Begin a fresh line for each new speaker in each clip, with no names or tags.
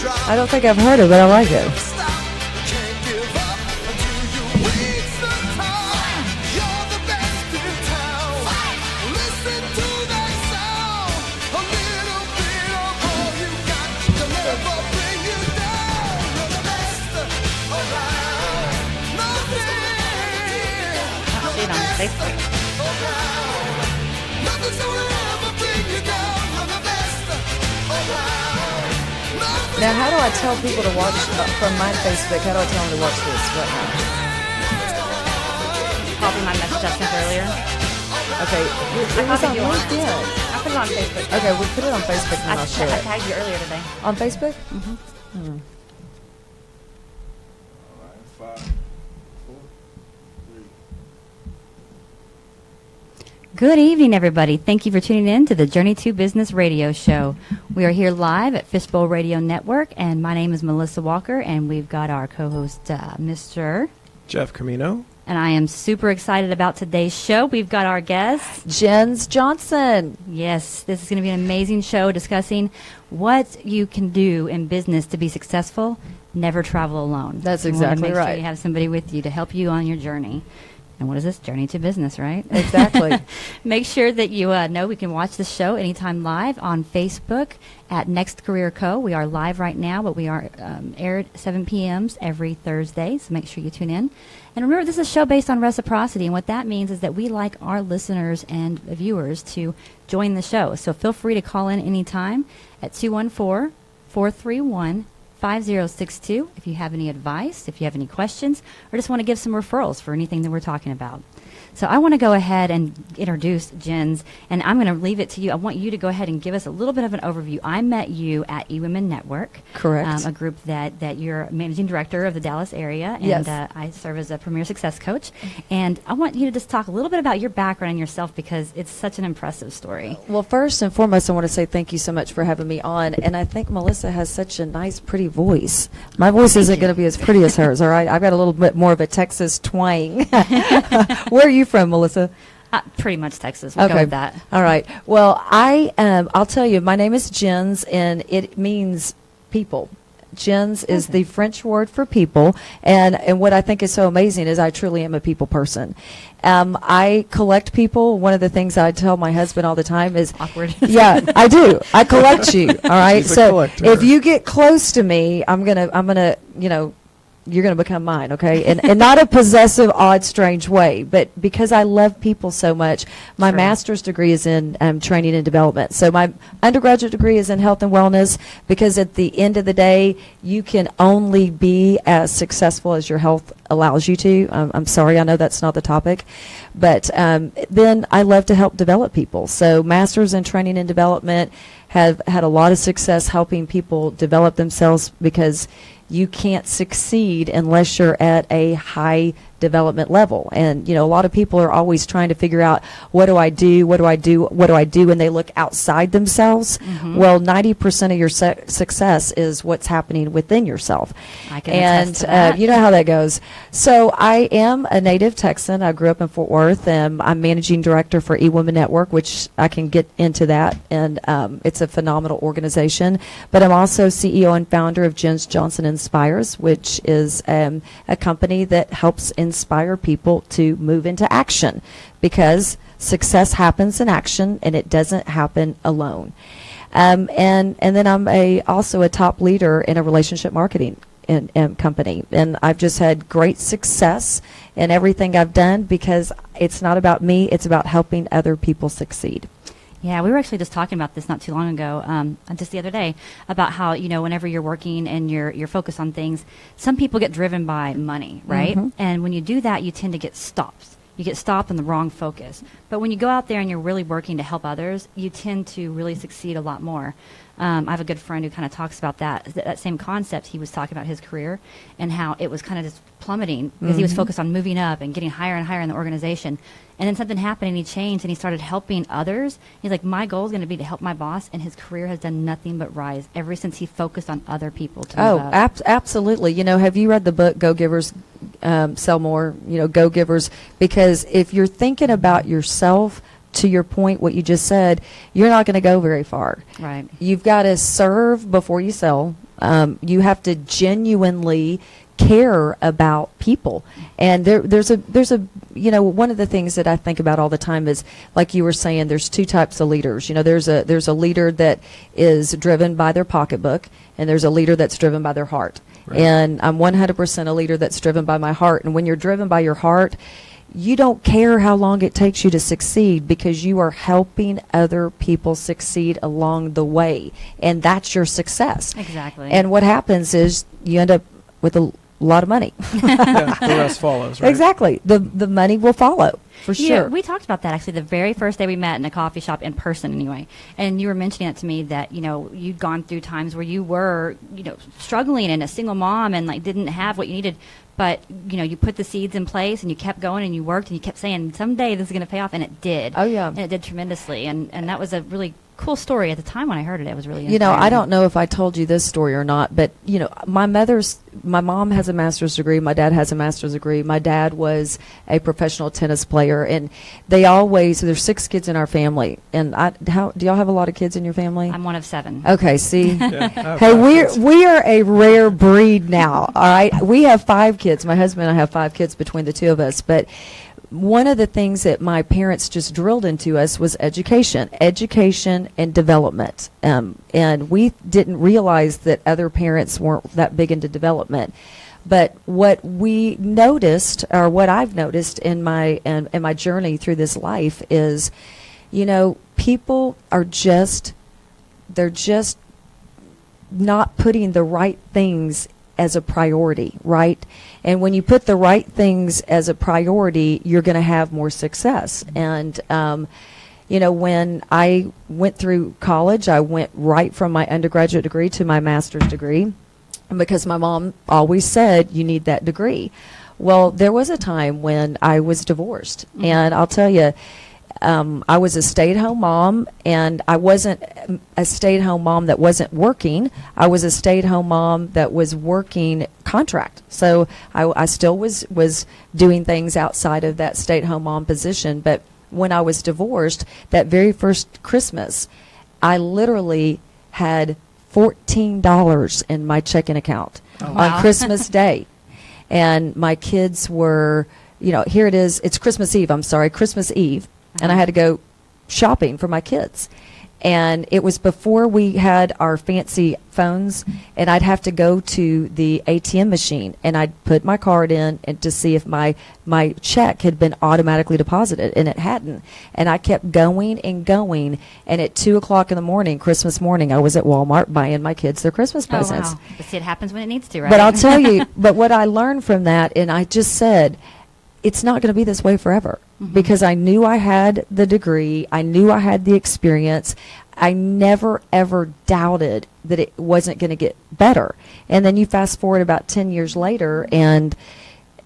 I don't think I've heard it, but I like it.
Facebook.
Now, how do I tell people to watch from my Facebook? How do I tell them to watch this right now?
Copy my message I sent earlier.
Okay, it was on LinkedIn.
I put it on Facebook.
Okay, we'll put it on Facebook and I'll share
I
it.
tagged you earlier today.
On Facebook?
Mm-hmm. Good evening, everybody. Thank you for tuning in to the Journey to Business radio show. We are here live at Fishbowl Radio Network, and my name is Melissa Walker, and we've got our co-host, Mr.
Jeff Camino.
And I am super excited about today's show. We've got our guest,
Jens Johnson.
Yes, this is going to be an amazing show discussing what you can do in business to be successful. Never travel alone.
That's
You wanna
exactly
make
right.
Sure you have somebody with you to help you on your journey. And what is this? Journey to Business, right?
Exactly.
Make sure that you know we can watch the show anytime live on Facebook at Next Career Co. We are live right now, but we are aired 7 p.m. every Thursday, so make sure you tune in. And remember, this is a show based on reciprocity, and what that means is that we like our listeners and viewers to join the show. So feel free to call in anytime at 214-431-5062 if you have any advice, if you have any questions, or just want to give some referrals for anything that we're talking about. So I want to go ahead and introduce Jens, and I'm going to leave it to you. I want you to go ahead and give us a little bit of an overview. I met you at eWomen Network.
Correct.
A group that you're managing director of the Dallas area, and
Yes.
I serve as a premier success coach. And I want you to just talk a little bit about your background and yourself, because it's such an impressive story.
Well, first and foremost, I want to say thank you so much for having me on. And I think Melissa has such a nice, pretty voice. My voice isn't going to be as pretty as hers, all right? I've got a little bit more of a Texas twang. Where are you from, Melissa?
Pretty much Texas. We'll go with that.
All right. Well, I'll tell you, my name is Jens, and it means people. Jens is the French word for people, and what I think is so amazing is I truly am a people person. I collect people. One of the things I tell my husband all the time is,
Awkward.
yeah, I do. I collect you. All right.
She's a
So
collector.
if you get close to me, I'm gonna, you're going to become mine, okay? And not a possessive, odd, strange way, but because I love people so much. My
Sure.
master's degree is in training and development. So my undergraduate degree is in health and wellness, because at the end of the day, you can only be as successful as your health allows you to. I'm sorry, I know that's not the topic. But then I love to help develop people. So master's in training and development, have had a lot of success helping people develop themselves, because you can't succeed unless you're at a high development level. And, a lot of people are always trying to figure out, what do I do? What do I do? What do I do? And they look outside themselves.
Mm-hmm.
Well, 90% of your success is what's happening within yourself.
I can attest to that.
You know how that goes. So I am a native Texan. I grew up in Fort Worth, and I'm managing director for eWomen Network, which I can get into that. And it's a phenomenal organization. But I'm also CEO and founder of Jens Johnson Inspires, which is a company that helps inspire people to move into action, because success happens in action, and it doesn't happen alone. And then I'm also a top leader in a relationship marketing company, and I've just had great success in everything I've done, because it's not about me, it's about helping other people succeed.
Yeah, we were actually just talking about this not too long ago, just the other day, about how, whenever you're working and you're focused on things, some people get driven by money, right?
Mm-hmm.
And when you do that, you tend to get stopped. You get stopped on the wrong focus. But when you go out there and you're really working to help others, you tend to really succeed a lot more. I have a good friend who kind of talks about that same concept. He was talking about his career and how it was kind of just plummeting, because he was focused on moving up and getting higher and higher in the organization. And then something happened, and he changed, and he started helping others. He's like, my goal is going to be to help my boss, and his career has done nothing but rise ever since he focused on other people to move up.
Absolutely. Have you read the book Go Givers, Sell More? Go Givers, because if you're thinking about yourself, to your point, what you just said, you're not going to go very far.
Right.
You've got to serve before you sell. You have to genuinely care about people. And there's a one of the things that I think about all the time is, like you were saying, there's two types of leaders. There's a leader that is driven by their pocketbook, and there's a leader that's driven by their heart. Right. And I'm 100% a leader that's driven by my heart. And when you're driven by your heart, you don't care how long it takes you to succeed, because you are helping other people succeed along the way. And that's your success.
Exactly.
And what happens is you end up with a lot of money.
Yeah, the rest follows, right?
Exactly. The money will follow, for sure.
Yeah, we talked about that actually the very first day we met in a coffee shop, in person anyway. And you were mentioning it to me that, you'd gone through times where you were, struggling and a single mom and like didn't have what you needed. But, you put the seeds in place and you kept going and you worked and you kept saying, someday this is going to pay off. And it did.
Oh, yeah.
And it did tremendously. And that was a really cool story at the time when I heard it. It was really inspiring.
I don't know if I told you this story or not, but, my mom has a master's degree. My dad has a master's degree. My dad was a professional tennis player, and there's 6 kids in our family. And do y'all have a lot of kids in your family?
I'm one of 7.
Okay, see?
Yeah,
hey, we are a rare breed now, all right? We have 5 kids. My husband and I have 5 kids between the two of us, but one of the things that my parents just drilled into us was education and development. And we didn't realize that other parents weren't that big into development. But what we noticed, or what I've noticed in my journey through this life is, people are they're just not putting the right things as a priority, right? And when you put the right things as a priority, you're going to have more success. And, when I went through college, I went right from my undergraduate degree to my master's degree, because my mom always said, you need that degree. Well, there was a time when I was divorced. Mm-hmm. And I'll tell you, I was a stay-at-home mom, and I wasn't a stay-at-home mom that wasn't working. I was a stay-at-home mom that was working contract. So I still was doing things outside of that stay-at-home mom position. But when I was divorced, that very first Christmas, I literally had $14 in my checking account on Christmas Day. And my kids were, here it is. It's Christmas Eve. Christmas Eve. And I had to go shopping for my kids. And it was before we had our fancy phones, and I'd have to go to the ATM machine, and I'd put my card in and to see if my check had been automatically deposited, and it hadn't. And I kept going and going, and at 2 o'clock in the morning, Christmas morning, I was at Walmart buying my kids their Christmas presents.
Oh, wow. But see, it happens when it needs to, right?
But I'll tell you, but what I learned from that, and I just said, it's not going to be this way forever, because I knew I had the degree. I knew I had the experience. I never, ever doubted that it wasn't going to get better. And then you fast forward about 10 years later, and,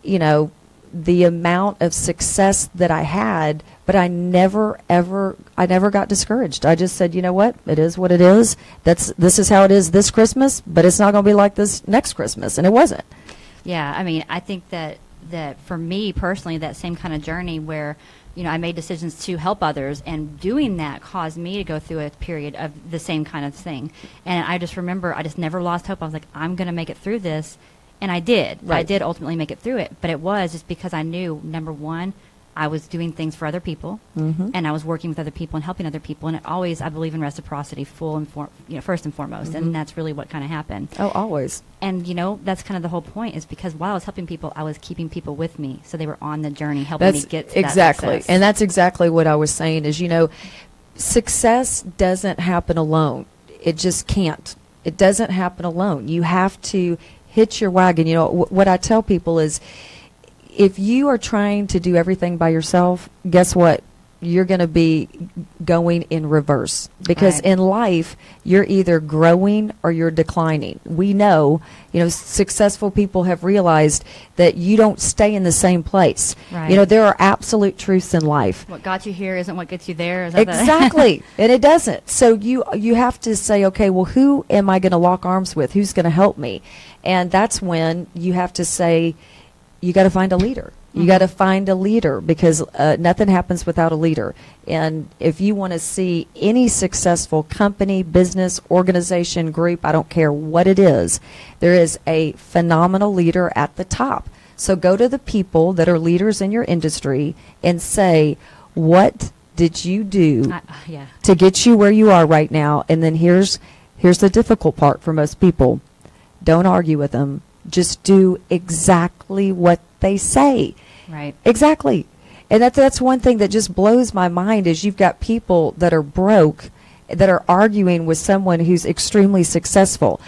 the amount of success that I had, but I never got discouraged. I just said, you know what? It is what it is. This is how it is this Christmas, but it's not going to be like this next Christmas. And it wasn't.
Yeah, I mean, I think that for me personally, that same kind of journey where, I made decisions to help others, and doing that caused me to go through a period of the same kind of thing. And I just remember, I just never lost hope. I was like, I'm going to make it through this. And I did. Right. I did ultimately make it through it. But it was just because I knew, number one, I was doing things for other people, and I was working with other people and helping other people. And it always, I believe in reciprocity, first and foremost. And that's really what kind of happened.
Oh, always.
And, that's kind of the whole point, is because while I was helping people, I was keeping people with me. So they were on the journey, helping me get to
exactly.
that success.
And that's exactly what I was saying is, success doesn't happen alone. It just can't. It doesn't happen alone. You have to hitch your wagon. What I tell people is, if you are trying to do everything by yourself, guess what? You're going to be going in reverse. Because
Right.
in life, you're either growing or you're declining. We know, successful people have realized that you don't stay in the same place.
Right.
There are absolute truths in life.
What got you here isn't what gets you there. Is that
Exactly. And it doesn't. So you have to say, okay, well, who am I going to lock arms with? Who's going to help me? And that's when you have to say, you got to find a leader. You got to find a leader, because nothing happens without a leader. And if you want to see any successful company, business, organization, group, I don't care what it is, there is a phenomenal leader at the top. So go to the people that are leaders in your industry and say, what did you do to get you where you are right now? And then here's the difficult part for most people. Don't argue with them. Just do exactly what they say.
Right.
Exactly. And that's one thing that just blows my mind is you've got people that are broke that are arguing with someone who's extremely successful.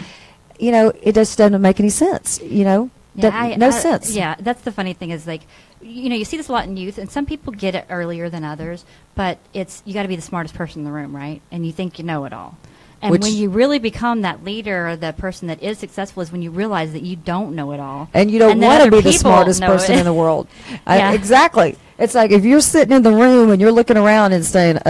It just doesn't make any sense,
Yeah,
no sense.
Yeah, that's the funny thing is you see this a lot in youth, and some people get it earlier than others, but you got to be the smartest person in the room, right? And you think you know it all. And when you really become that leader or the person that is successful is when you realize that you don't know it all.
And you don't want to be the smartest person in the world. Exactly. It's like if you're sitting in the room and you're looking around and saying,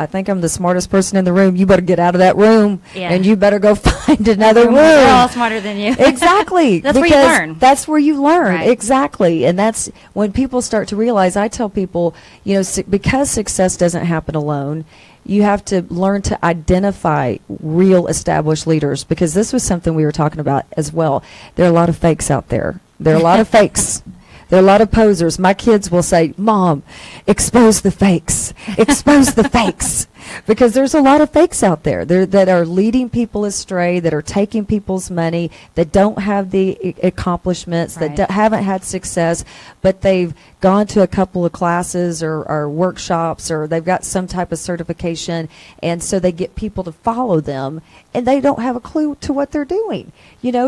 I think I'm the smartest person in the room. You better get out of that room, and you better go find another room.
They're all smarter than you.
Exactly.
That's where you learn.
That's where you learn.
Right.
Exactly. And that's when people start to realize, I tell people, because success doesn't happen alone, you have to learn to identify real established leaders, because this was something we were talking about as well. There are a lot of fakes out there. There are a lot of fakes. There are a lot of posers. My kids will say, Mom, expose the fakes. Expose the fakes. Because there's a lot of fakes out there that are leading people astray, that are taking people's money, that don't have the accomplishments,
right.
that haven't had success, but they've gone to a couple of classes or workshops, or they've got some type of certification, and so they get people to follow them, and they don't have a clue to what they're doing.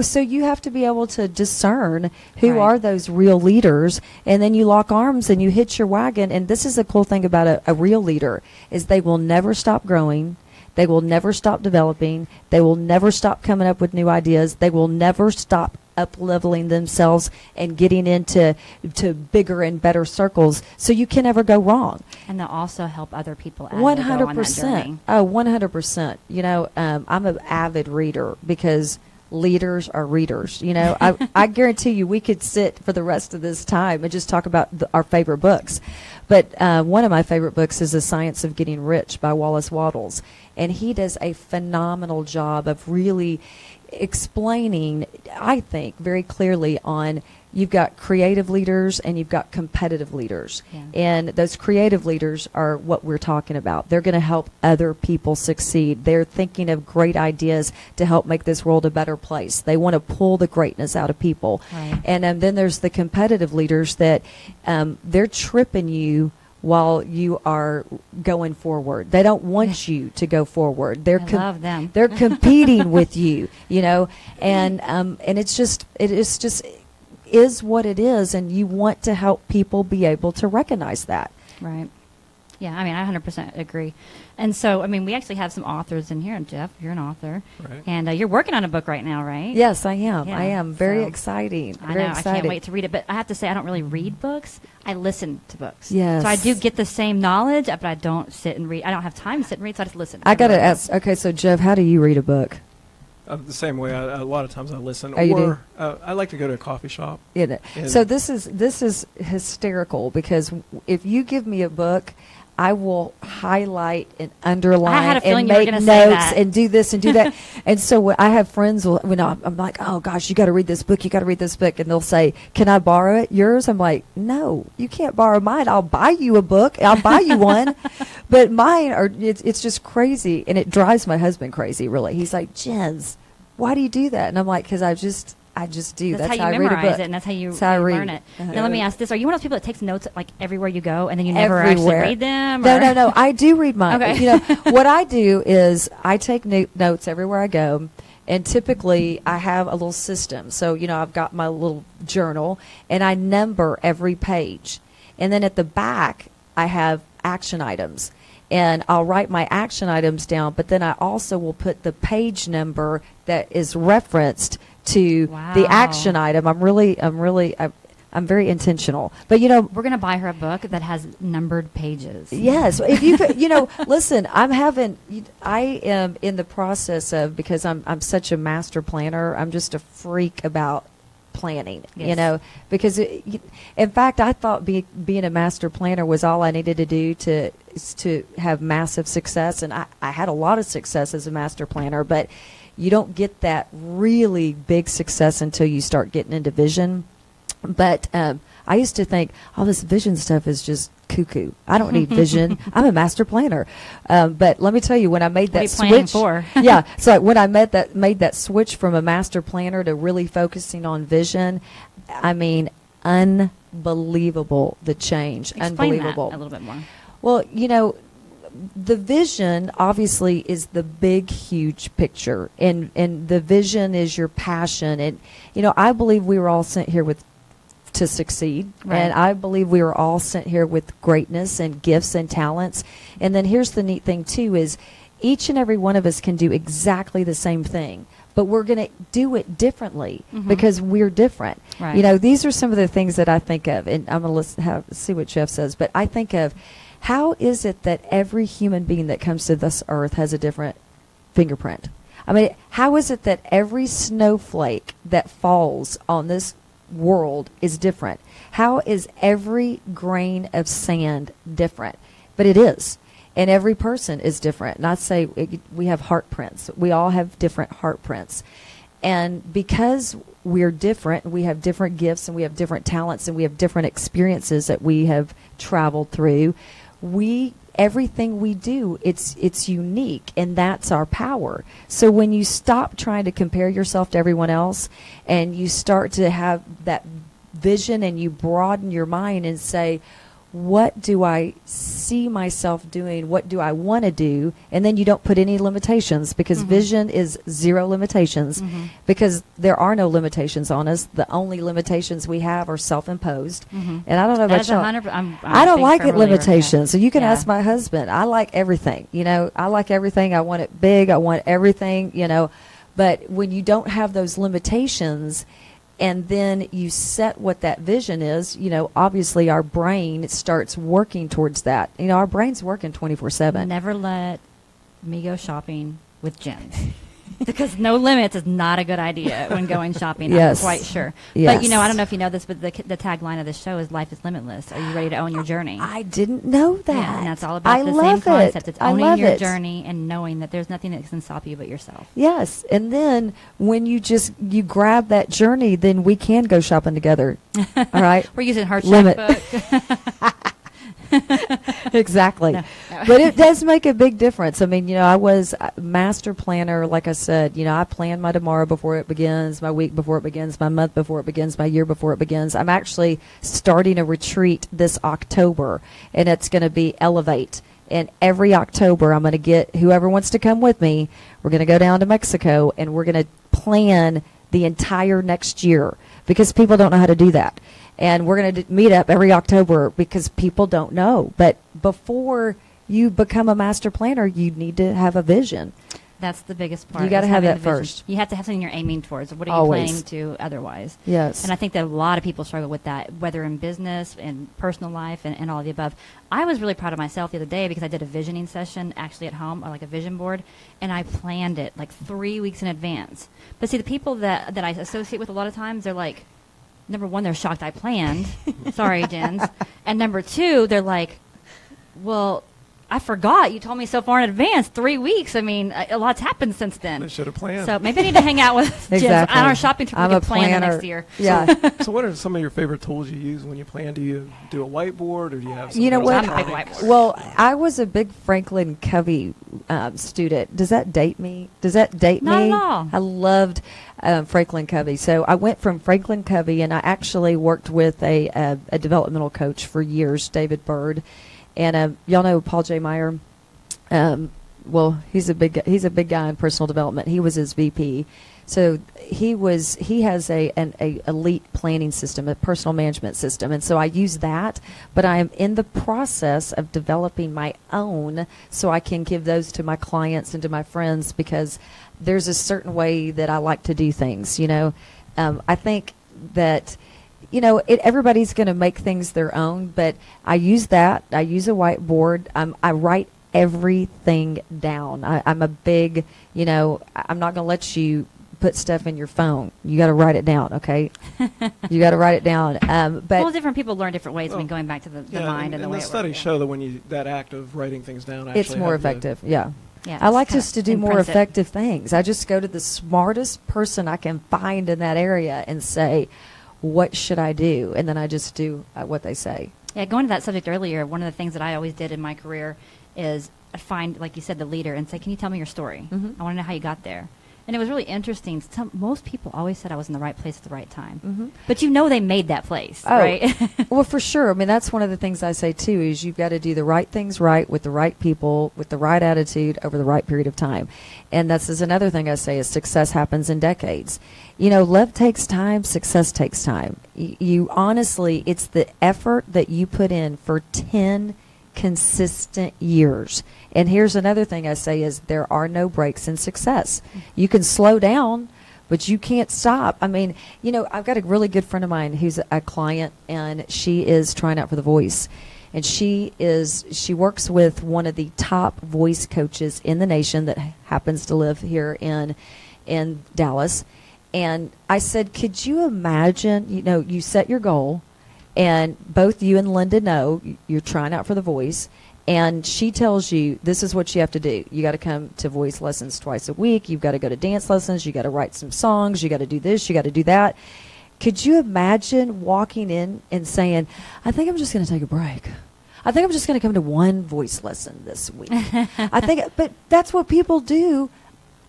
So you have to be able to discern who
right.
are those real leaders, and then you lock arms and you hitch your wagon. And this is the cool thing about a real leader, is they will never stop growing. They will never stop developing. They will never stop coming up with new ideas. They will never stop up-leveling themselves and getting into bigger and better circles, so you can never go wrong.
And they'll also help other people as they go on that journey.
100%. I'm an avid reader, because leaders are readers. I guarantee you we could sit for the rest of this time and just talk about our favorite books. But one of my favorite books is The Science of Getting Rich by Wallace Wattles. And he does a phenomenal job of really explaining, I think, very clearly on, you've got creative leaders and you've got competitive leaders.
Yeah.
And those creative leaders are what we're talking about. They're going to help other people succeed. They're thinking of great ideas to help make this world a better place. They want to pull the greatness out of people.
Right.
And then there's the competitive leaders that they're tripping you while you are going forward. They don't want you to go forward.
I love them.
They're competing with you, and it's just is what it is, and you want to help people be able to recognize that.
Right. Yeah, I 100% agree. And so, we actually have some authors in here. And Jeff, you're an author.
Right.
And you're working on a book right now, right?
Yes, I am.
Yeah,
I am. Very exciting.
I
Very
know.
excited.
I can't wait to read it. But I have to say, I don't really read books. I listen to books.
Yes.
So I do get the same knowledge, but I don't sit and read. I don't have time to sit and read, so I just listen.
I got to ask, okay, so Jeff, how do you read a book?
The same way. A lot of times I listen,
Oh, you do?
I like to go to a coffee shop.
So this is hysterical, because if you give me a book, I will highlight and underline and make notes and do this and do that. And so I have friends when I'm like, oh gosh, you got to read this book. You got to read this book. And they'll say, can I borrow it? Yours? I'm like, no, you can't borrow mine. I'll buy you a book. I'll buy you one. But mine it's just crazy. And it drives my husband crazy, really. He's like, Jens, why do you do that? And I'm like, because I just do.
That's how you
I read a
memorize
book.
it, and that's how you
read.
learn it. Now, let me ask this. Are you one of those people that takes notes everywhere you go, and then you never actually read them?
No. I do read mine.
Okay.
What I do is I take notes everywhere I go, and typically I have a little system. So, I've got my little journal, and I number every page. And then at the back, I have action items. And I'll write my action items down, but then I also will put the page number that is referenced to the action item. I'm very intentional. But
we're going to buy her a book that has numbered pages.
Yes, if you could, listen, I am in the process of, because I'm such a master planner. I'm just a freak about planning,
Yes.
because in fact, I thought being a master planner was all I needed to do to have massive success. And I had a lot of success as a master planner, but you don't get that really big success until you start getting into vision. But I used to think, all this vision stuff is just cuckoo. I don't need vision. I'm a master planner. But let me tell you, when I made that
What are you planning
switch,
for?
yeah. So when I made that switch from a master planner to really focusing on vision, I mean, unbelievable the change.
Explain
Unbelievable.
that a little bit more.
Well, the vision obviously is the big, huge picture, and the vision is your passion. And I believe we were all sent here to succeed,
Right.
and I believe we were all sent here with greatness and gifts and talents. And then here's the neat thing too: is each and every one of us can do exactly the same thing, but we're going to do it differently because we're different.
Right.
These are some of the things that I think of, and I'm going to see what Jeff says. But I think of, how is it that every human being that comes to this earth has a different fingerprint? I mean, how is it that every snowflake that falls on this world is different? How is every grain of sand different? But it is. And every person is different. And I'd say we have heart prints. We all have different heart prints. And because we're different, we have different gifts and we have different talents and we have different experiences that we have traveled through, everything we do, it's unique, and that's our power. So when you stop trying to compare yourself to everyone else and you start to have that vision and you broaden your mind and say, what do I see myself doing? What do I want to do? And then you don't put any limitations, because vision is zero limitations, because there are no limitations on us. The only limitations we have are self-imposed. And I don't know about y'all. I don't like it limitations. So you can ask my husband. I like everything. I like everything. I want it big. I want everything, But when you don't have those limitations, and then you set what that vision is, obviously our brain starts working towards that. Our brain's working 24/7.
Never let me go shopping with Jen. Because no limits is not a good idea when going shopping.
Yes.
I'm quite sure.
Yes.
But, I don't know if you know this, but the tagline of the show is "Life is limitless." Are you ready to own your journey?
I didn't know that.
Yeah, and that's all about
I
the
love
same concept.
it.
It's
I
owning
love
your
it.
journey and knowing that there's nothing that can stop you but yourself.
Yes, and then when you grab that journey, then we can go shopping together. All right,
We're using her
Limit.
checkbook.
Exactly.
No.
But it does make a big difference. I mean, I was a master planner. Like I said, I plan my tomorrow before it begins, my week before it begins, my month before it begins, my year before it begins. I'm actually starting a retreat this October, and it's going to be Elevate. And every October, I'm going to get whoever wants to come with me. We're going to go down to Mexico, and we're going to plan the entire next year, because people don't know how to do that. And we're going to meet up every October because people don't know. But before you become a master planner, you need to have a vision.
That's the biggest part.
You got to
is
have
having
that
the vision.
first.
You have to have something you're aiming towards. What are you
Always.
planning to otherwise?
Yes.
And I think that a lot of people struggle with that, whether in business, in personal life, and all of the above. I was really proud of myself the other day because I did a visioning session actually at home, or like a vision board, and I planned it like 3 weeks in advance. But see, the people that I associate with a lot of times, they're like, number one, they're shocked I planned. Sorry, Jens. And number two, they're like, well, I forgot. You told me so far in advance, 3 weeks. I mean, a lot's happened since then.
They should have planned.
So maybe I need to hang out with Jens
Exactly.
on our shopping trip.
I'm
We
a
can plan the
planner.
next year.
Yeah.
So what are some of your favorite tools you use when you plan? Do you do a whiteboard, or do you have some
You know what?
I'm a big whiteboard.
Well, I was a big Franklin Covey student. Does that date me?
Not
me?
at all.
I loved Franklin Covey. So I went from Franklin Covey, and I actually worked with a developmental coach for years, David Bird. And y'all know Paul J. Meyer. Well, he's a big guy in personal development. He was his VP. So he has an elite planning system, a personal management system, and so I use that. But I am in the process of developing my own, so I can give those to my clients and to my friends, because there's a certain way that I like to do things. I think that everybody's going to make things their own, but I use that. I use a whiteboard. I write everything down. I'm a big, I'm not going to let you put stuff in your phone. You got to write it down, okay? You got to write it down. But
well, different people learn different ways. I mean, going back to the mind and the way
the
it
studies
works.
show that when you that act of writing things down actually
it's more
have the-
effective. Yeah.
Yeah,
I like
it's
just to do more
imprints it.
effective things. I just go to the smartest person I can find in that area and say, what should I do? And then I just do what they say.
Yeah, going to that subject earlier, one of the things that I always did in my career is find, like you said, the leader and say, can you tell me your story?
Mhm.
I want to know how you got there. And it was really interesting. Most people always said I was in the right place at the right time.
Mm-hmm.
But you know they made that place,
Oh,
right?
well, for sure. I mean, that's one of the things I say, too, is you've got to do the right things right with the right people, with the right attitude over the right period of time. And that's is another thing I say is success happens in decades. You know, love takes time, success takes time. You honestly, it's the effort that you put in for 10 consistent years. And here's another thing I say is there are no breaks in success. You can slow down, but you can't stop. I mean, you know, I've got a really good friend of mine who's a client, and she is trying out for The Voice. And she works with one of the top voice coaches in the nation that happens to live here in Dallas. And I said, could you imagine, you know, you set your goal, and both you and Linda know you're trying out for The Voice, and she tells you this is what you have to do. You got to come to voice lessons twice a week. You've got to go to dance lessons. You got to write some songs. You got to do this. You got to do that. Could you imagine walking in and saying, I think I'm just going to take a break. I think I'm just going to come to one voice lesson this week. But that's what people do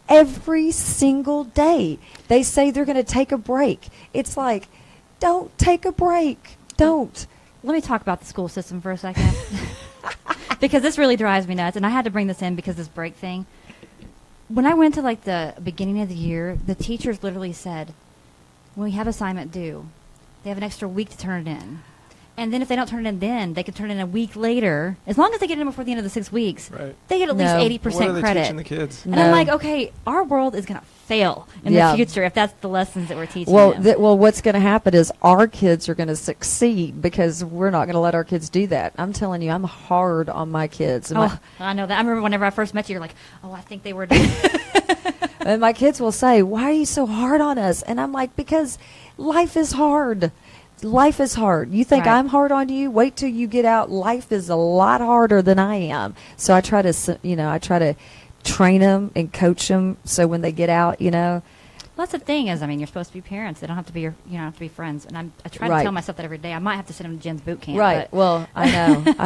every single day. They say they're going to take a break. It's like, don't take a break. Don't.
Let me talk about the school system for a second. Because this really drives me nuts. And I had to bring this in because this break thing. When I went to like the beginning of the year, the teachers literally said, when we have assignment due, they have an extra week to turn it in. And then if they don't turn it in then, they can turn it in a week later. As long as they get it in before the end of the 6 weeks,
Right.
they get at
No.
least 80%
What are they
credit.
teaching the kids?
And I'm
No.
like, okay, our world is going to fail in
Yeah.
the future if that's the lessons that we're teaching
Well,
them.
what's going to happen is our kids are going to succeed because we're not going to let our kids do that. I'm telling you, I'm hard on my kids. And
Oh, I know that. I remember whenever I first met you, you're like, oh, I think they were doing
and my kids will say, why are you so hard on us? And I'm like, because life is hard. Life is hard. You think
Right.
I'm hard on you? Wait till you get out. Life is a lot harder than I am. So I try to train them and coach them so when they get out,
Well, that's the thing is, I mean, you're supposed to be parents. They don't have to be you don't have to be friends. And I try to
Right.
tell myself that every day. I might have to send them to Jen's boot camp.
Right.
But
Well, I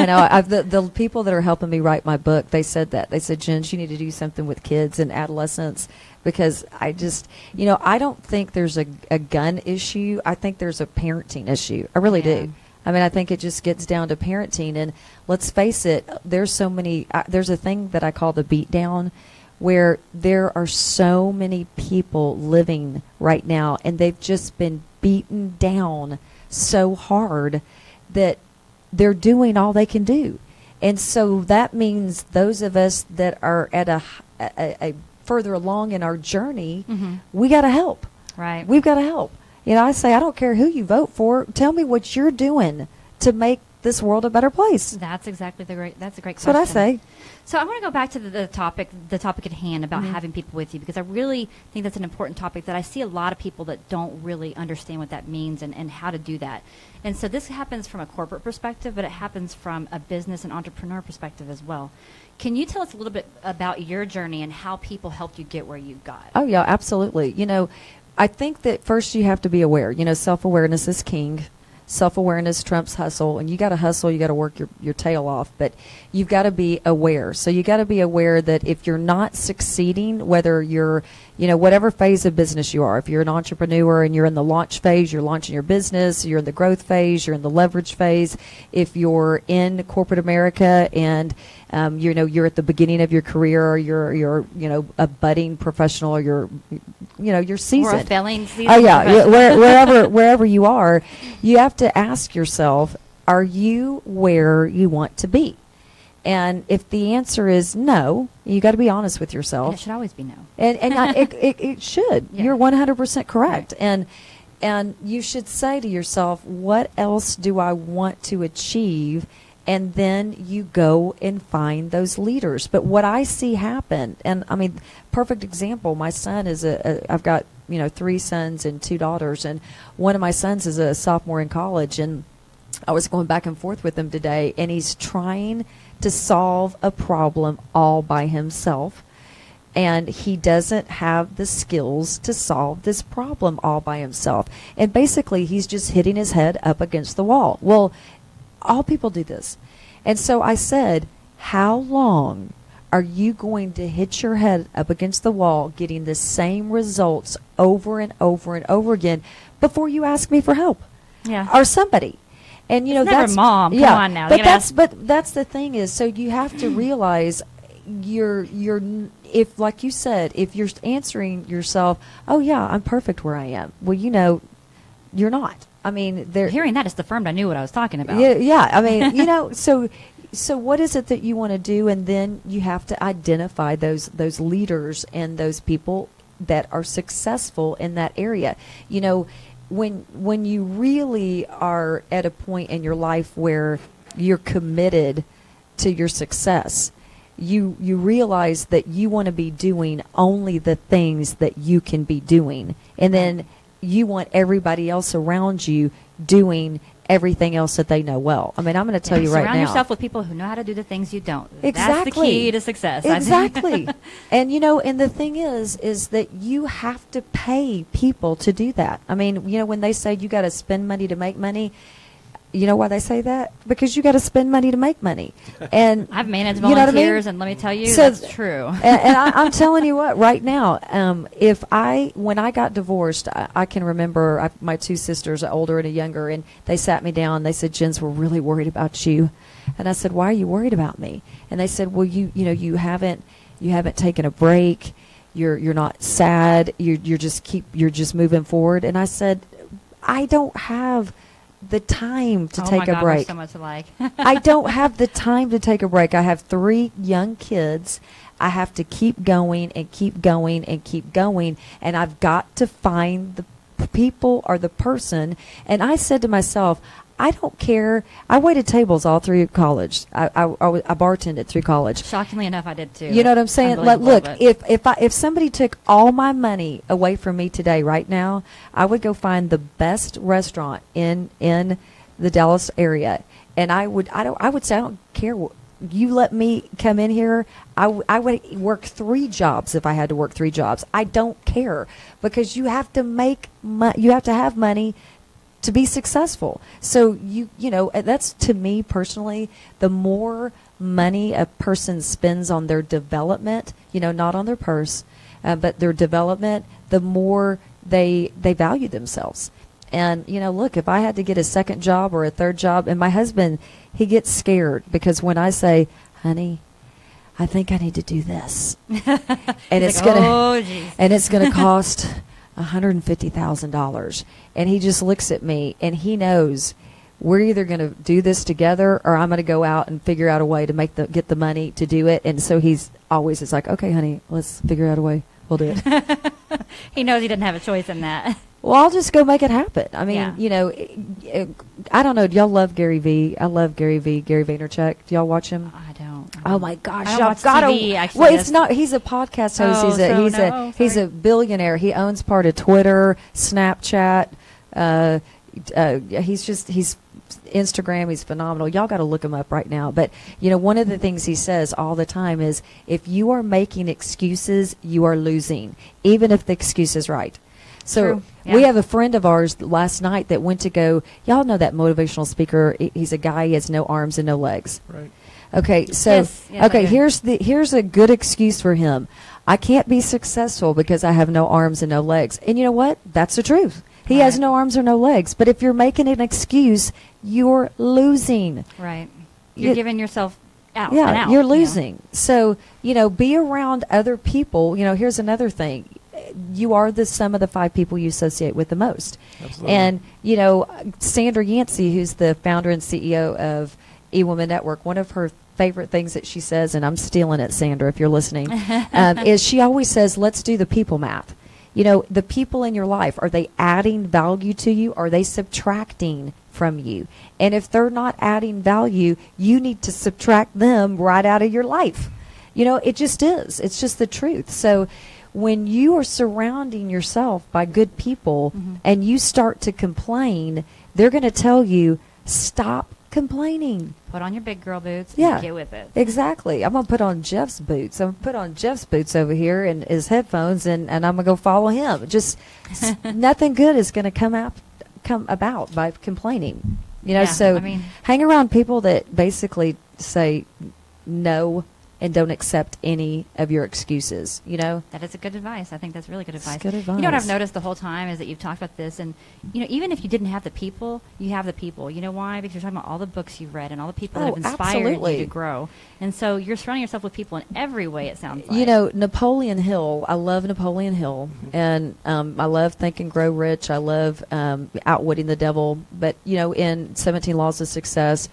know. The people that are helping me write my book, they said that. They said, Jen, you need to do something with kids and adolescents because I just, I don't think there's a gun issue. I think there's a parenting issue. I really
Yeah.
do. I mean, I think it just gets down to parenting. And let's face it, there's so many, there's a thing that I call the beat down where there are so many people living right now and they've just been beaten down so hard that they're doing all they can do. And so that means those of us that are at a further along in our journey,
Mhm.
we got to help.
Right.
We've got to help. I say, I don't care who you vote for. Tell me what you're doing to make this world a better place.
That's exactly that's a great
That's
question.
what I say.
So I want to go back to the topic at hand about
Mhm.
having people with you because I really think that's an important topic that I see a lot of people that don't really understand what that means and how to do that. And so this happens from a corporate perspective, but it happens from a business and entrepreneur perspective as well. Can you tell us a little bit about your journey and how people helped you get where you got?
Oh, yeah, absolutely. I think that first you have to be aware. Self-awareness is king. Self-awareness trumps hustle, and you got to hustle, you got to work your tail off, but you've got to be aware. So you got to be aware that if you're not succeeding, whether you're, whatever phase of business you are, if you're an entrepreneur and you're in the launch phase, you're launching your business, you're in the growth phase, you're in the leverage phase, if you're in corporate America and you're at the beginning of your career, or you're a budding professional, or you're seasoned.
Or a failing season.
Oh yeah, wherever you are, you have to ask yourself, are you where you want to be? And if the answer is no, you got to be honest with
And
yourself.
it should always be no.
It should.
Yeah.
You're 100% correct.
Right.
And you should say to yourself, what else do I want to achieve? And then you go and find those leaders. But what I see happen, and I mean, perfect example, my son is I've got 3 sons and 2 daughters, and one of my sons is a sophomore in college, and I was going back and forth with him today, and he's trying to solve a problem all by himself, and he doesn't have the skills to solve this problem all by himself. And basically, he's just hitting his head up against the wall. Well, all people do this. And so I said, how long are you going to hit your head up against the wall getting the same results over and over and over again before you ask me for help?
Yeah.
Or somebody. And
It's never
that's
mom. Come on now.
But
You gotta
that's the thing is, so you have to realize you're if, like you said, if you're answering yourself, oh yeah, I'm perfect where I am. Well, you're not. I mean,
Hearing that just affirmed I knew what I was talking about.
yeah. I mean, so what is it that you want to do? And then you have to identify those leaders and those people that are successful in that area. When you really are at a point in your life where you're committed to your success, you realize that you want to be doing only the things that you can be doing, and then you want everybody else around you doing everything else that they know well. I mean, I'm going to tell you right now.
Surround yourself with people who know how to do the things you don't.
Exactly.
That's the key to success.
Exactly. And and the thing is that you have to pay people to do that. I mean, when they say you got to spend money to make money, you know why they say that? Because you got to spend money to make money. And
I've managed
you know what I
volunteers,
mean?
and let me tell you,
So
that's true.
and I'm telling you what, right now, when I got divorced, I can remember my 2 sisters, an older and a younger, and they sat me down. They said, "Jens, we're really worried about you." And I said, "Why are you worried about me?" And they said, "Well, you haven't taken a break. You're not sad. You're just moving forward." And I said, "I don't have the time to take a break.
We're so much alike.
I don't have the time to take a break. I have 3 young kids. I have to keep going and keep going and keep going, and I've got to find the people or the person." And I said to myself, I don't care. I waited tables all through college. I bartended through college.
Shockingly enough, I did too.
You know what I'm saying? Look,
but-
if somebody took all my money away from me today, right now, I would go find the best restaurant in the Dallas area, and I would say, I don't care. You let me come in here. I would work 3 jobs if I had to work 3 jobs. I don't care, because you have to you have to have money to be successful. So that's, to me personally, the more money a person spends on their development, not on their purse, but their development, the more they value themselves. And look, if I had to get a 2nd job or a 3rd job, and my husband, he gets scared because when I say, "Honey, I think I need to do this," and it's gonna cost $150,000, and he just looks at me and he knows we're either going to do this together or I'm going to go out and figure out a way to get the money to do it. And so he's always is like, "Okay, honey, let's figure out a way. We'll do it."
He knows he didn't have a choice in that.
Well, I'll just go make it happen. I mean, I don't know. Do y'all love Gary Vee? I love Gary Vee, Gary Vaynerchuk. Do y'all watch him?
I don't.
Oh my gosh!
I don't
y'all
watch
gotta.
TV, actually.
Well, it's not. He's a podcast host.
Oh,
He's a billionaire. He owns part of Twitter, Snapchat. He's Instagram. He's phenomenal. Y'all got to look him up right now. But one of the things he says all the time is, if you are making excuses, you are losing, even if the excuse is right. So
True. Yeah.
we have a friend of ours last night that went to go. Y'all know that motivational speaker. He's a guy. He has no arms and no legs.
Right.
Okay, so
Yes, I
okay,
do.
here's a good excuse for him. I can't be successful because I have no arms and no legs. And you know what? That's the truth. He has
Right.
no arms or no legs. But if you're making an excuse, you're losing.
Right. You're giving yourself out.
Yeah,
and out,
you're losing. So, be around other people. Here's another thing. You are the sum of the 5 people you associate with the most.
Absolutely.
And, Sandra Yancey, who's the founder and CEO of eWoman Network, one of her favorite things that she says, and I'm stealing it, Sandra, if you're listening, is she always says, let's do the people math. The people in your life, are they adding value to you? Or are they subtracting from you? And if they're not adding value, you need to subtract them right out of your life. It just is. It's just the truth. So when you are surrounding yourself by good people and you start to complain, they're going to tell you, stop complaining.
Put on your big girl boots
Yeah.
and get with it.
Exactly. I'm going to put on Jeff's boots. I'm going to put on Jeff's boots over here and his headphones, and I'm going to go follow him. Just nothing good is going to come about by complaining. You know,
Yeah,
so
I mean-
hang around people that basically say no and don't accept any of your excuses, you know?
That is a good advice. I think that's really good advice.
good
You know what I've
advice.
noticed the whole time is that you've talked about this, and you know, even if you didn't have the people, you have the people. You know why? Because you're talking about all the books you've read and all the people that
Oh,
have inspired
absolutely.
you to grow. And so you're surrounding yourself with people in every way. It sounds like.
You know, Napoleon Hill, I love Napoleon Hill, and I love Think and Grow Rich. I love Outwitting the Devil, but, you know, in 17 Laws of Success.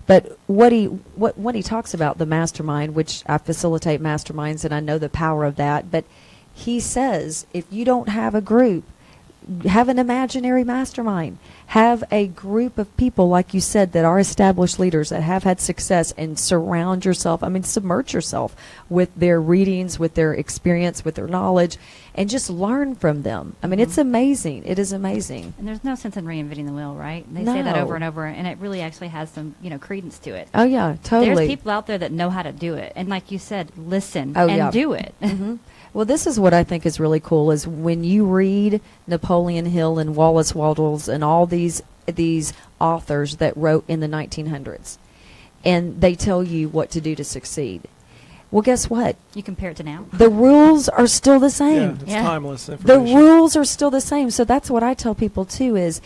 But what he talks about, the mastermind, which I facilitate masterminds, and I know the power of that, but he says if you don't have a group, have an imaginary mastermind. Have a group of people, like you said, that are established leaders that have had success, and surround yourself. I mean, submerge yourself with their readings, with their experience, with their knowledge, and just learn from them. I mean, it's amazing. It is amazing.
And there's no sense in reinventing the wheel, right? They say that
No.
over and over, and it really actually has some, you know, credence to it.
Oh, yeah, totally.
There's people out there that know how to do it, and like you said, listen
Oh,
and
yeah.
do it.
Mhm. Well, this is what I think is really cool is when you read Napoleon Hill and Wallace Wattles and all these authors that wrote in the 1900s, and they tell you what to do to succeed. Well, guess what?
You compare it to now.
The rules are still the
Yeah,
same.
it's
Yeah.
timeless
The
information.
rules are still the same. So that's what I tell people too is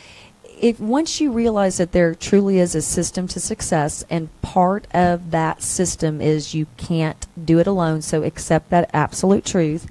if once you realize that there truly is a system to success, and part of that system is you can't do it alone, so accept that absolute truth.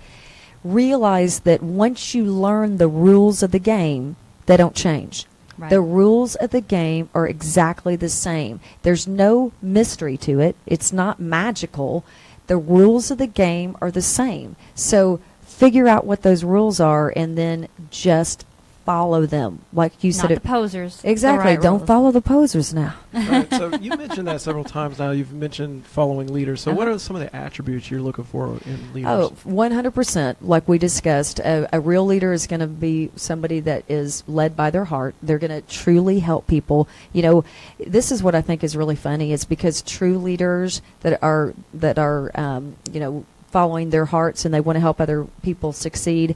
Realize that once you learn the rules of the game, they don't change.
Right.
The rules of the game are exactly the same. There's no mystery to it. It's not magical. The rules of the game are the same. So figure out what those rules are and then just follow them. Like you
Not
said.
the posers. the
Exactly.
right
Don't
rules.
follow the posers now.
Right, so you mentioned that several times now. You've mentioned following leaders. So what are some of the attributes you're looking for in leaders?
Oh, 100%. Like we discussed, a real leader is going to be somebody that is led by their heart. They're going to truly help people. You know, this is what I think is really funny. It's because true leaders that are you know, following their hearts and they want to help other people succeed.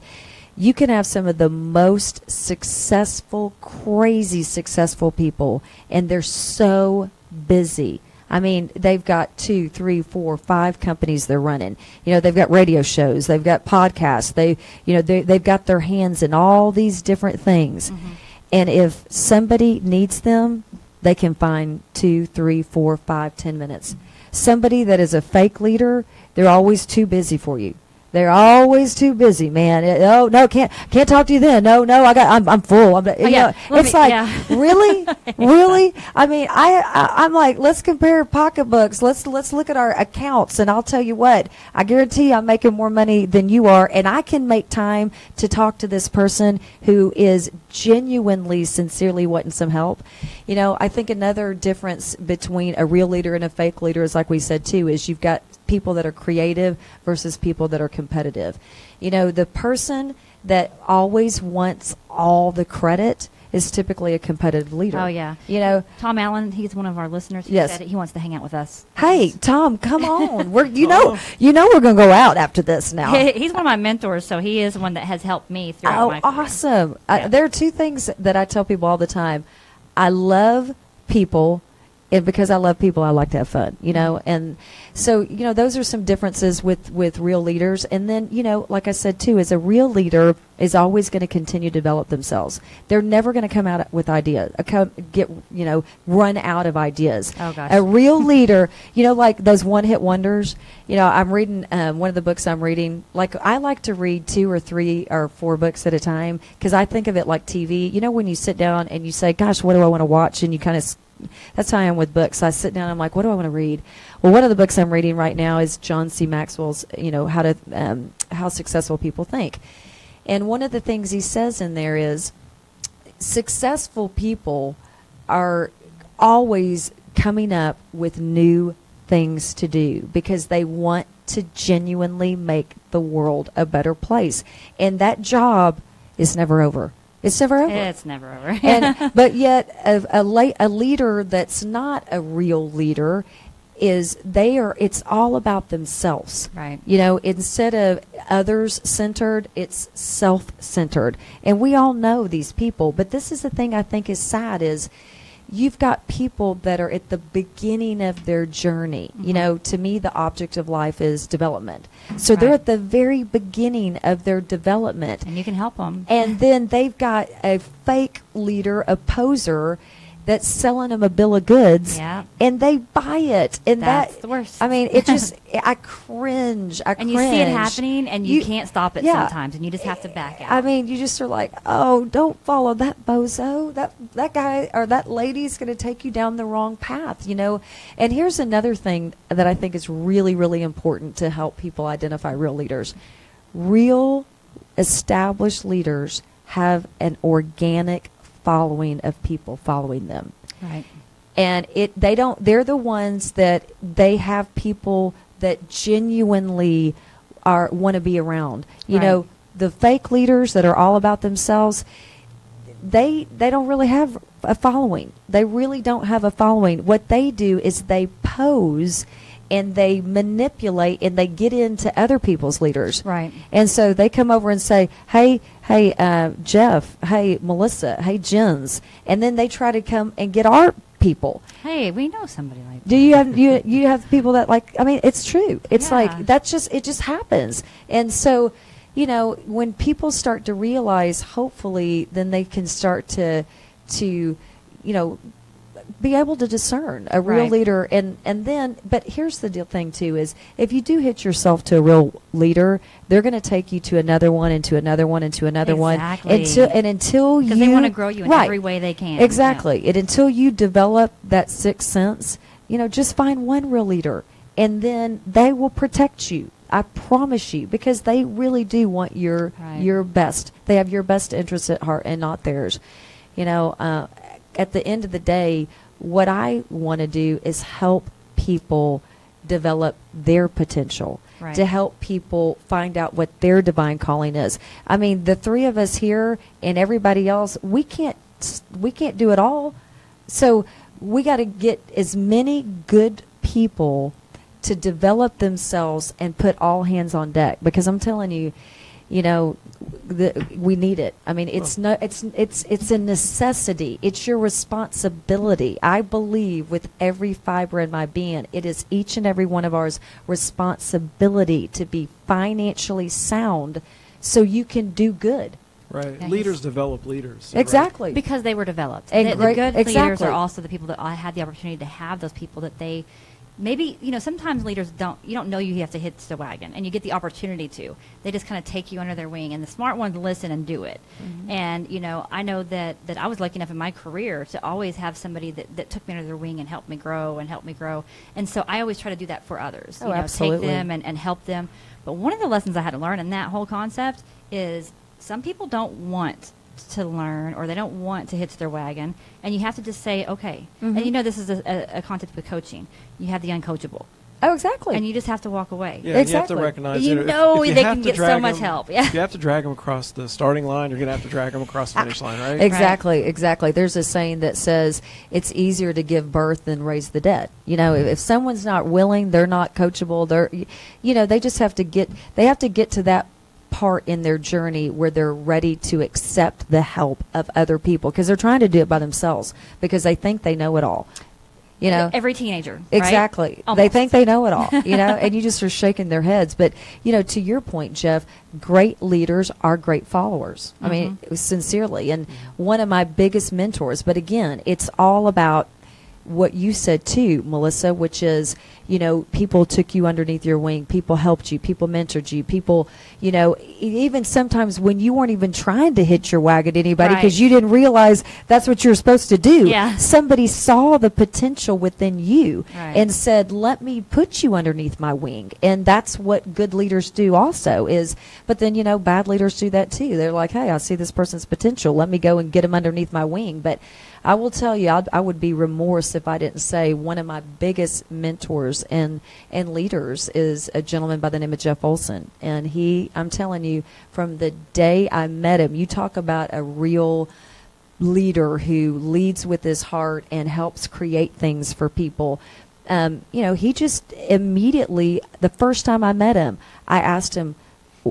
You can have some of the most successful, crazy successful people, and they're so busy. I mean, they've got 2, 3, 4, 5 companies they're running. You know, they've got radio shows, they've got podcasts, they've got their hands in all these different things. And if somebody needs them, they can find 2, 3, 4, 5, 10 minutes. Somebody that is a fake leader, they're always too busy for you. They're always too busy, man. Oh no, can't talk to you then. No, I'm full.
yeah.
It's like really,
Yeah.
really. I mean, I'm like, let's compare pocketbooks. Let's look at our accounts, and I'll tell you what. I guarantee I'm making more money than you are, and I can make time to talk to this person who is genuinely, sincerely wanting some help. You know, I think another difference between a real leader and a fake leader is, like we said too, is you've got people that are creative versus people that are competitive. You know, the person that always wants all the credit is typically a competitive leader.
Oh, yeah.
You know,
Tom Allen, he's one of our listeners. He
Yes.
said he wants to hang out with us.
hey, Tom, come on. We're we're going to go out after this now.
He's one of my mentors, so he is one that has helped me throughout my career.
Awesome.
Yeah.
There are two things that I tell people all the time. I love people, and because I love people, I like to have fun, you know. And so, you know, those are some differences with real leaders. And then, you know, like I said, too, as a real leader is always going to continue to develop themselves. They're never going to come out with ideas, run out of ideas.
Oh, gosh.
A real leader, you know, like those one-hit wonders. You know, I'm reading one of the books I'm reading. Like, I like to read 2 or 3 or 4 books at a time because I think of it like TV. You know, when you sit down and you say, gosh, what do I want to watch? And you kind of that's how I am with books. I sit down and I'm like, what do I want to read? Well, one of the books I'm reading right now is John C. Maxwell's, you know, how successful people think. And one of the things he says in there is successful people are always coming up with new things to do because they want to genuinely make the world a better place. And that job is never over. It's never over.
It's never over.
But yet, a leader that's not a real leader it's all about themselves.
Right.
Instead of others centered, it's self-centered. And we all know these people, but this is the thing I think is sad is you've got people that are at the beginning of their journey.
Mm-hmm.
To me, the object of life is development. So they're at the very beginning of their development.
And you can help them.
And then they've got a fake leader, a poser, that's selling them a bill of goods.
Yeah.
And they buy it. And
That's the worst.
I mean, it just, I cringe.
And you see it happening, and you can't stop it
yeah.
sometimes, and you just have to back out.
I mean, you just are like, oh, don't follow that bozo. That guy or that lady's going to take you down the wrong path, And here's another thing that I think is really, really important to help people identify real leaders. Real established leaders have an organic following of people following them.
Right.
And they're the ones that they have people that genuinely want to be around. The fake leaders that are all about themselves, they don't really have a following. They really don't have a following. What they do is they pose and they manipulate and they get into other people's leaders.
Right.
And so they come over and say, hey, Jeff, hey, Melissa, hey, Jens. And then they try to come and get our people.
Hey, we know somebody like that.
Do you have you have people that it's true. It's
Yeah.
like it just happens. And so, when people start to realize, hopefully, then they can start to be able to discern a real
Right.
leader. And then, but here's the thing too, is if you do hitch yourself to a real leader, they're going to take you to another one and to another one and to another
Exactly.
one until
Because
you,
they want to grow you in
right.
every way they can.
Exactly. And until you develop that sixth sense, just find one real leader and then they will protect you. I promise you, because they really do want your best. They have your best interests at heart and not theirs. At the end of the day, what I want to do is help people develop their potential,
Right.
to help people find out what their divine calling is. I mean, the three of us here and everybody else, we can't do it all. So we got to get as many good people to develop themselves and put all hands on deck, because I'm telling you, we need it. I mean, it's a necessity. It's your responsibility. I believe with every fiber in my being, it is each and every one of ours responsibility to be financially sound so you can do good.
Right.
Yeah,
Leaders develop leaders.
Exactly.
Because they were developed.
And
The
great-
good leaders
exactly.
are also the people that I had the opportunity to have those people that they maybe, sometimes leaders you don't know you have to hit the wagon, and you get the opportunity to. They just kind of take you under their wing, and the smart ones listen and do it.
Mm-hmm.
And, I know that I was lucky enough in my career to always have somebody that took me under their wing and helped me grow. And so I always try to do that for others.
Oh, absolutely.
Take them and help them. But one of the lessons I had to learn in that whole concept is some people don't want to learn, or they don't want to hitch their wagon, and you have to just say, okay.
Mhm.
And this is a concept with coaching. You have the uncoachable,
Oh, exactly.
and you just have to walk away.
Yeah, you have
Exactly.
to recognize
You
it.
know
if you
they
have
can
to
get so
drag
much
them-
help. Yeah.
If you have to drag them across the starting line, you're going to have to drag them across the finish line, right?
Exactly. There's a saying that says it's easier to give birth than raise the dead. If someone's not willing, they're not coachable. They just have to get to that part in their journey where they're ready to accept the help of other people, because they're trying to do it by themselves because they think they know it all.
Every teenager. Right?
Exactly. They
Almost.
think they know it all, and you just are shaking their heads. But, to your point, Jeff, great leaders are great followers. I mean, sincerely. And one of my biggest mentors, but again, it's all about what you said too, Melissa, which is, people took you underneath your wing, people helped you, people mentored you, people, even sometimes when you weren't even trying to hitch your wagon to anybody because
Right.
you didn't realize that's what you're supposed to do.
Yeah.
Somebody saw the potential within you
Right.
and said, let me put you underneath my wing. And that's what good leaders do also but then, bad leaders do that too. They're like, hey, I see this person's potential. Let me go and get him underneath my wing. But I will tell you, I would be remorse remiss if I didn't say one of my biggest mentors and leaders is a gentleman by the name of Jeff Olson. And I'm telling you, from the day I met him, you talk about a real leader who leads with his heart and helps create things for people. He just immediately, the first time I met him, I asked him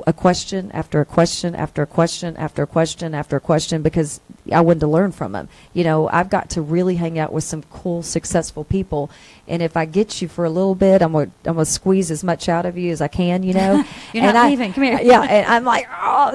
a question after a question after a question after a question after a question because I wanted to learn from him. I've got to really hang out with some cool, successful people, and if I get you for a little bit, I'm gonna squeeze as much out of you as I can.
You're not leaving. Come here.
Yeah, and I'm like,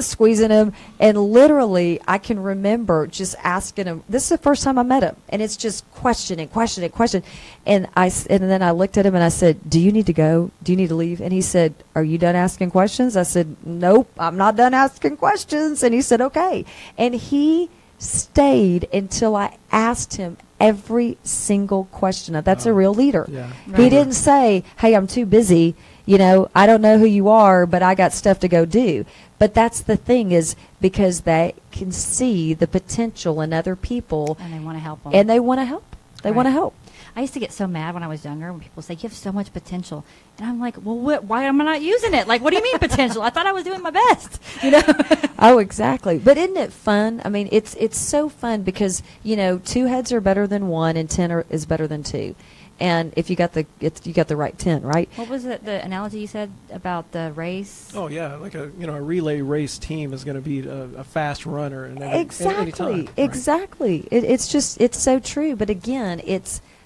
squeezing him, and literally, I can remember just asking him. This is the first time I met him, and it's just question, and then I looked at him and I said, "Do you need to go? Do you need to leave?" And he said, "Are you done asking questions?" I said, "Nope, I'm not done asking questions." And he said, "Okay," and he stayed until I asked him every single question. Now, that's a real leader.
Yeah.
Right.
He didn't say, "Hey, I'm too busy. I don't know who you are, but I got stuff to go do." But that's the thing, is because they can see the potential in other people,
And they want to help them.
and they want to help. They want to
Right.
help.
I used to get so mad when I was younger when people say, "You have so much potential." And I'm like, well, why am I not using it? Like, what do you mean potential? I thought I was doing my best.
Oh, exactly. But isn't it fun? I mean, it's so fun because, 2 heads are better than 1 and 10 is better than 2. And if you got the right 10, right?
What was it, the analogy you said about the race?
Oh yeah, like a relay race team is going to be a fast runner and
Exactly. Exactly. It's so true. But again,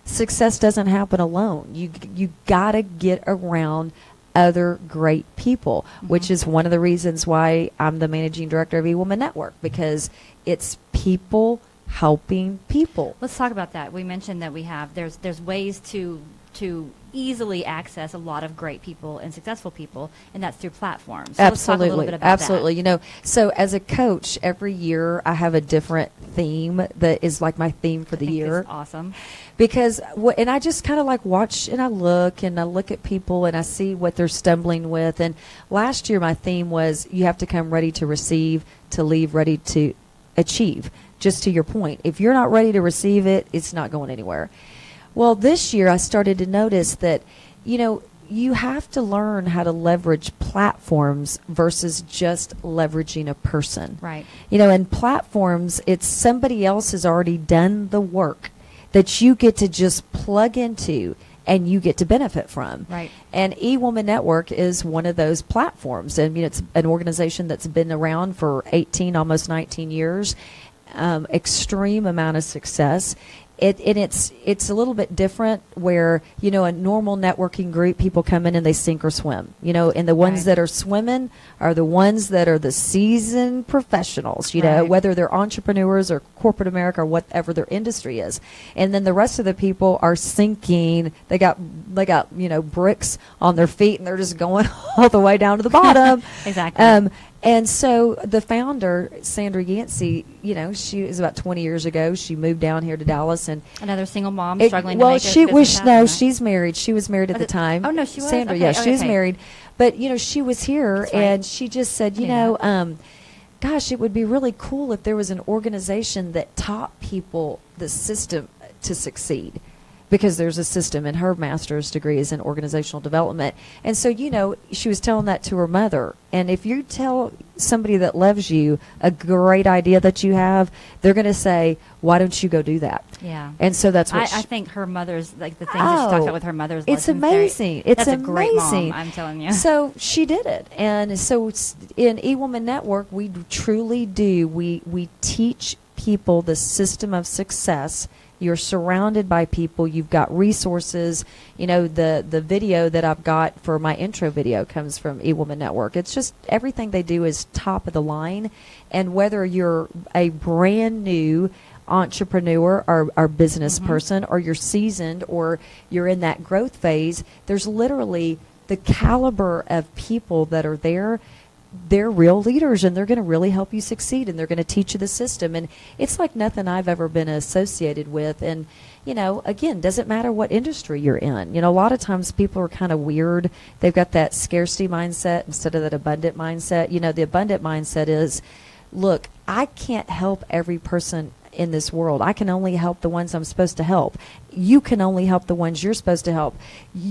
success doesn't happen alone. You got to get around other great people, which is one of the reasons why I'm the managing director of eWoman Network, because it's people helping people.
Let's talk about that. We mentioned that there's ways to easily access a lot of great people and successful people, and that's through platforms. So let's talk a little bit about
Absolutely.
that.
So as a coach, every year I have a different theme that is like my theme for the
I think
year.
it's awesome.
Because and I just kind of like watch and I look at people and I see what they're stumbling with. And last year my theme was, you have to come ready to receive, to leave ready to achieve. Just to your point, if you're not ready to receive it, it's not going anywhere. Well, this year I started to notice that, you have to learn how to leverage platforms versus just leveraging a person.
Right.
And platforms, it's somebody else has already done the work that you get to just plug into and you get to benefit from.
Right.
And eWoman Network is one of those platforms. And it's an organization that's been around for 18, almost 19 years. Extreme amount of success. It's a little bit different where, a normal networking group, people come in and they sink or swim, and the ones
Right.
that are swimming are the ones that are the seasoned professionals,
Right.
whether they're entrepreneurs or corporate America or whatever their industry is. And then the rest of the people are sinking. They got bricks on their feet and they're just going all the way down to the bottom.
Exactly.
And so the founder, Sandra Yancey, she was about 20 years ago. She moved down here to Dallas, and
Another single mom
it-
struggling
well,
to make
she
a
was
business
no,
happen, right?
she's married. She was married at
Oh,
the time.
oh, no, she was?
Sandra,
Okay,
yeah, she was
okay.
married, but she was here,
That's right.
and she just said,
Yeah.
gosh, it would be really cool if there was an organization that taught people the system to succeed. Because there's a system, and her master's degree is in organizational development. And so, she was telling that to her mother. And if you tell somebody that loves you a great idea that you have, they're going to say, why don't you go do that?
Yeah.
And so that's what
I think her mother's, like the things that she talks about with her mother's
it's
lessons,
amazing. It's
that's a great
amazing.
mom, I'm telling you.
So she did it. And so in eWoman Network, we truly do. We teach people the system of success. You're surrounded by people. You've got resources. The video that I've got for my intro video comes from eWoman Network. It's just everything they do is top of the line. And whether you're a brand new entrepreneur or business person, or you're seasoned, or you're in that growth phase, there's literally the caliber of people that are there. They're real leaders, and they're going to really help you succeed, and they're going to teach you the system. And it's like nothing I've ever been associated with. And, again, doesn't matter what industry you're in. A lot of times people are kind of weird. They've got that scarcity mindset instead of that abundant mindset. The abundant mindset is, look, I can't help every person in this world. I can only help the ones I'm supposed to help. You can only help the ones you're supposed to help.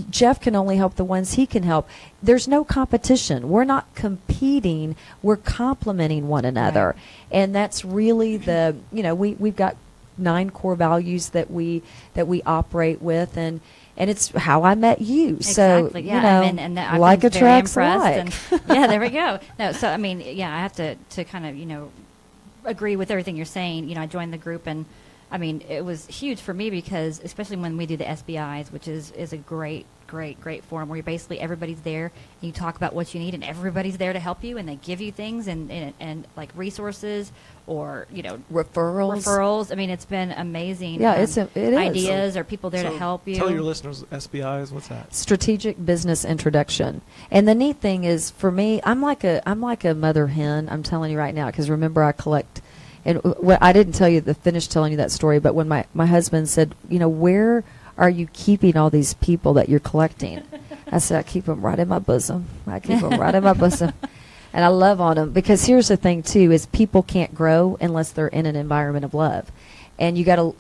Jeff can only help the ones he can help. There's no competition. We're not competing. We're complementing one another.
Right.
And that's really we've got 9 core values that we operate with, and it's how I met you.
Exactly.
So,
yeah. And I've
like
been very
attracts
impressed.
like.
And yeah, there we go. No, so I mean, yeah, I have to kind of agree with everything you're saying. I joined the group, and I mean, it was huge for me because, especially when we do the SBIs, which is a great forum where basically everybody's there and you talk about what you need, and everybody's there to help you, and they give you things and like resources or referrals. I mean, it's been amazing.
Yeah, it is
ideas or people there to help you.
Tell your listeners, SBIs, what's that? Strategic
Business Introduction. And the neat thing is, for me, I'm like a mother hen. I'm telling you right now, because remember, I collect. And I didn't finish telling you that story, but when my husband said, where are you keeping all these people that you're collecting? I said, I keep them right in my bosom. And I love on them, because here's the thing too, is people can't grow unless they're in an environment of love. And you gotta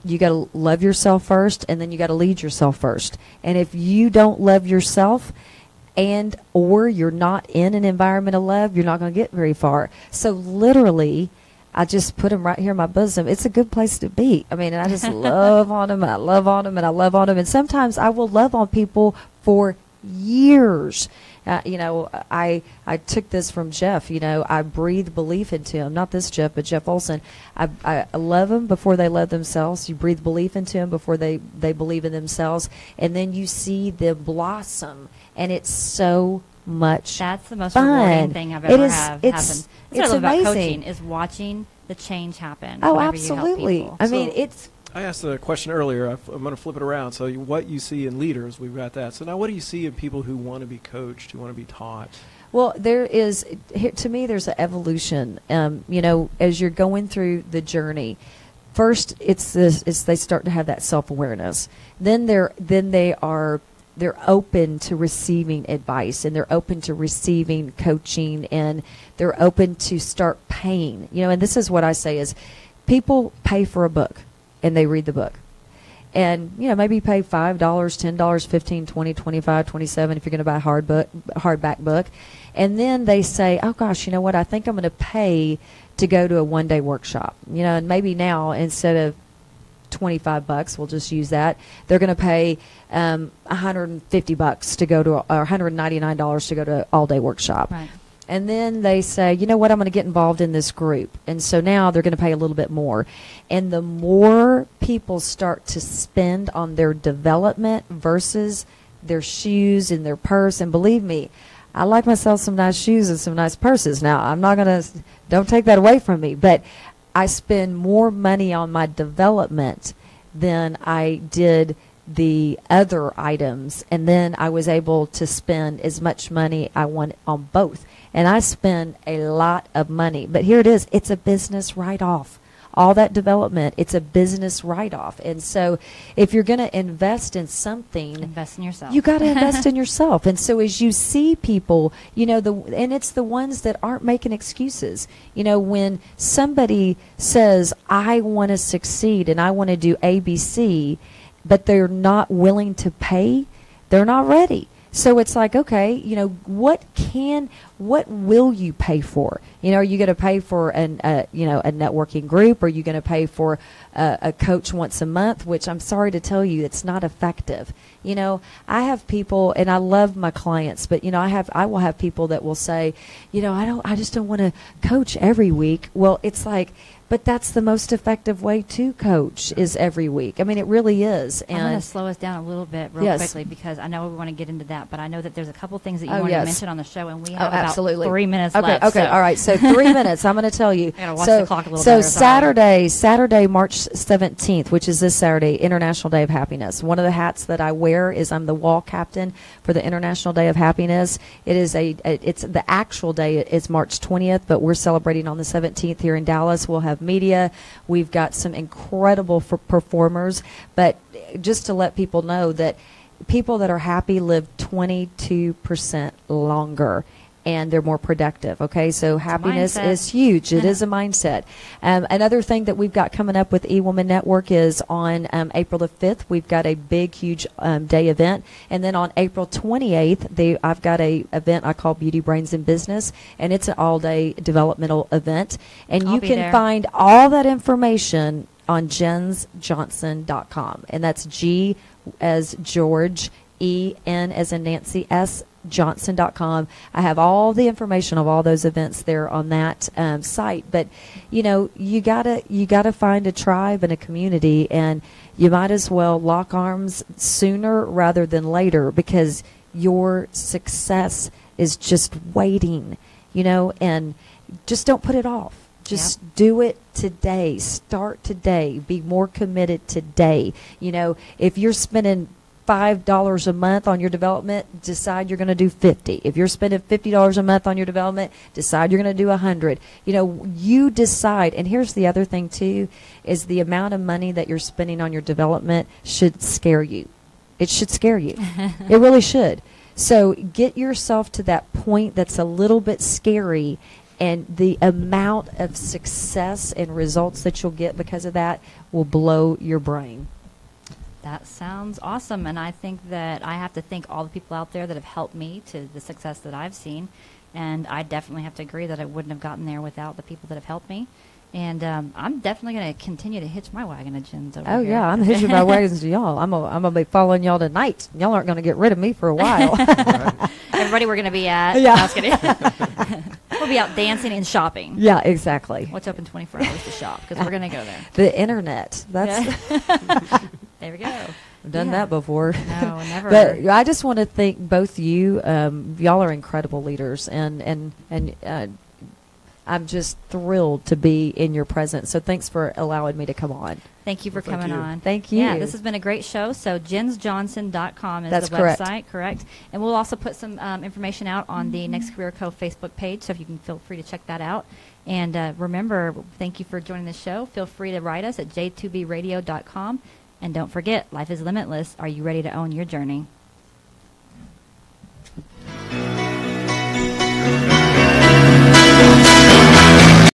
love yourself first, and then you gotta lead yourself first. And if you don't love yourself, or you're not in an environment of love, you're not going to get very far. So literally, I just put them right here in my bosom. It's a good place to be. I mean, and I just love on them, and I love on them, and I love on them. And sometimes I will love on people for years. I took this from Jeff. I breathe belief into him. Not this Jeff, but Jeff Olson. I love them before they love themselves. You breathe belief into them before they believe in themselves. And then you see them blossom. And it's so much
That's the most
fun.
Rewarding thing I've ever
It's
happened. That's what I love
amazing.
about coaching is watching the change happen.
Oh,
whenever
absolutely.
You help
I mean,
So, I asked a question earlier. I'm going to flip it around. So what you see in leaders, we've got that. So now what do you see in people who want to be coached, who want to be taught?
Well, to me, there's an evolution. As you're going through the journey, first it's they start to have that self-awareness. Then they're open to receiving advice, and they're open to receiving coaching, and they're open to start paying. And this is what I say is, people pay for a book and they read the book. And, maybe pay $5, $10, $15, $20, $25, $27 if you're going to buy a hardback book. And then they say, oh gosh, you know what? I think I'm going to pay to go to a one-day workshop. And maybe now, instead of $25, we'll just use that, they're going to pay $150 to go to, or $199 to go to an all-day workshop.
Right.
And then they say, you know what, I'm going to get involved in this group. And so now they're going to pay a little bit more. And the more people start to spend on their development versus their shoes and their purse, and believe me, I like myself some nice shoes and some nice purses. Now, I'm not going to, don't take that away from me, but I spend more money on my development than I did the other items, and then I was able to spend as much money I want on both. And I spend a lot of money. But here it is. It's a business write-off. All that development, it's a business write-off. And so if you're going to invest in something,
invest in yourself.
You got to invest in yourself. And so as you see people, and it's the ones that aren't making excuses. When somebody says, I want to succeed and I want to do ABC, but they're not willing to pay, they're not ready. So it's like, okay, what will you pay for? Are you going to pay for a networking group? Or are you going to pay for a coach once a month? Which I'm sorry to tell you, it's not effective. I have people, and I love my clients, but I will have people that will say, I just don't want to coach every week. Well, it's like, but that's the most effective way to coach is every week. I mean, it really is.
And I'm going to slow us down a little bit real quickly, because I know we want to get into that, but I know that there's a couple things that you wanted to mention on the show, and we have about 3 minutes left.
Okay, all right. So 3 minutes. I'm going to tell you.
I got to watch the clock a little
bit. So Saturday, March 17th, which is this Saturday, International Day of Happiness. One of the hats that I wear is I'm the wall captain for the International Day of Happiness. It's the actual day is March 20th, but we're celebrating on the 17th here in Dallas. We'll have media. We've got some incredible performers, but just to let people know that people that are happy live 22% longer. and they're more productive. Okay, so happiness
mindset.
is huge. It is a mindset. Another thing that we've got coming up with eWoman Network is on April the 5th, we've got a big, huge day event. And then on April 28th, I've got a event I call Beauty, Brains, and Business, and it's an all-day developmental event. And
I'll
you
be
can
there.
find all that information on jensjohnson.com. And that's G as George, E-N as in Nancy, S johnson.com. I have all the information of all those events there on that site. But you know, you gotta find a tribe and a community, and you might as well lock arms sooner rather than later, because your success is just waiting. You know, and just don't put it off. Just do it today. Start today. Be more committed today. You know, if you're spending $5 a month on your development, decide you're going to do 50. If you're spending $50 a month on your development, decide you're going to do 100. You know, you decide. And here's the other thing too, is the amount of money that you're spending on your development should scare you. It should scare you. It really should. So get yourself to that point that's a little bit scary, and the amount of success and results that you'll get because of that will blow your brain.
That sounds awesome, and I think that I have to thank all the people out there that have helped me to the success that I've seen, and I definitely have to agree that I wouldn't have gotten there without the people that have helped me. And I'm definitely going to continue to hitch my wagon to Jen's over
Oh,
here.
yeah, I'm hitching my wagons to y'all. I'm gonna be following y'all tonight. Y'all aren't going to get rid of me for a while.
Everybody we're going to be at.
Yeah.
No, I was kidding. We'll be out dancing and shopping.
Yeah, exactly.
What's open 24 hours to shop? Because we're going to go there.
The internet. That's
There we go.
I've done
Yeah.
that before.
No, never.
But I just want to thank both you. Y'all are incredible leaders, and I'm just thrilled to be in your presence. So thanks for allowing me to come on.
Thank you for
Well, thank
coming
you.
on.
Thank you.
Yeah, this has been a great show. So jensjohnson.com is
That's
the
correct.
website, correct? And we'll also put some information out on the Next Career Co. Facebook page, so if you can feel free to check that out. And remember, thank you for joining the show. Feel free to write us at j2bradio.com. And don't forget, life is limitless. Are you ready to own your journey?